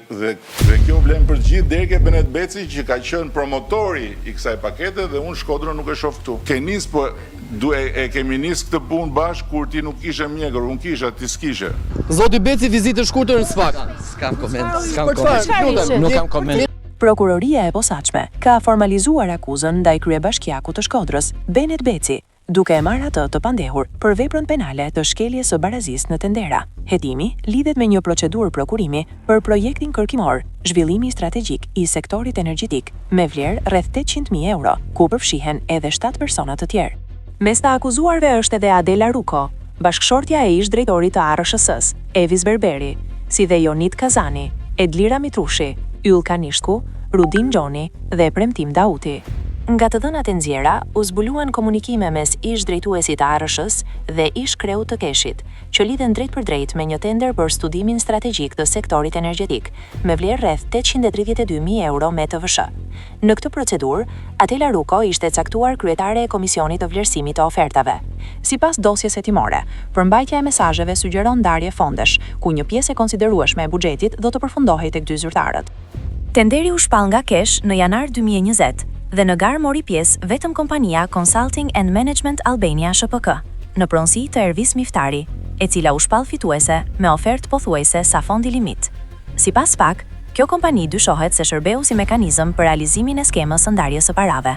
Dhe kjo vlen për gjithë deri ke Benet Beci që ka qenë promotori i kësaj pakete dhe unë Shkodrën nuk e shoh këtu. Ke nis po kemi nis këtë punë bashkë kur ti nuk ishe mjekër, unë kisha, ti s'kishe. Zoti Beci vizitë shkurtër në Spak. S'kam koment. Nuk kam koment. Prokuroria e posaçme ka formalizuar akuzën ndaj kryebashkiakut të Shkodrës, Benet Beci, duke e marrë atë të pandehur për veprën penale të shkeljes së barazisë në tendera. Hetimi lidhet me një procedurë prokurimi për projektin kërkimor, zhvillimi strategjik i sektorit energjetik, me vlerë rreth 800.000 euro, ku përfshihen edhe 7 persona të tjerë. Mes të akuzuarve është edhe Adela Ruko, bashkëshortja e ish drejtorit të ARSHS-s, Evis Berberi, si dhe Jonit Kazani, Edlira Mitrushi, Yll Kanishku, Rudin Gjoni dhe Premtim Dauti. Nga të dhënat e nxjerra, u zbuluan komunikime mes ish drejtuesit të ARSH-s dhe ish kreut të Keshit, që lidhen drejt për drejt me një tender për studimin strategjik të sektorit energjetik, me vlerë rreth 832.000 euro me TVSH. Në këtë procedurë, Adela Ruko ishte caktuar kryetare e Komisionit të Vlerësimit të Ofertave. Sipas dosjes hetimore, përmbajtja e mesazheve sugjeron ndarje fondesh, ku një pjesë e konsiderueshme e buxhetit do të përfundohej tek dy zyrtarët. Tenderi u shpall nga Kesh në janar 2020 dhe në garë mori pjesë vetëm kompania Consulting and Management Albania SHPK, në pronësi të Ervis Miftari, e cila u shpall fituese me ofertë pothuajse sa fondi limit. Sipas SPAK, kjo kompani dyshohet se shërbeu si mekanizëm për realizimin e skemës së ndarjes së parave.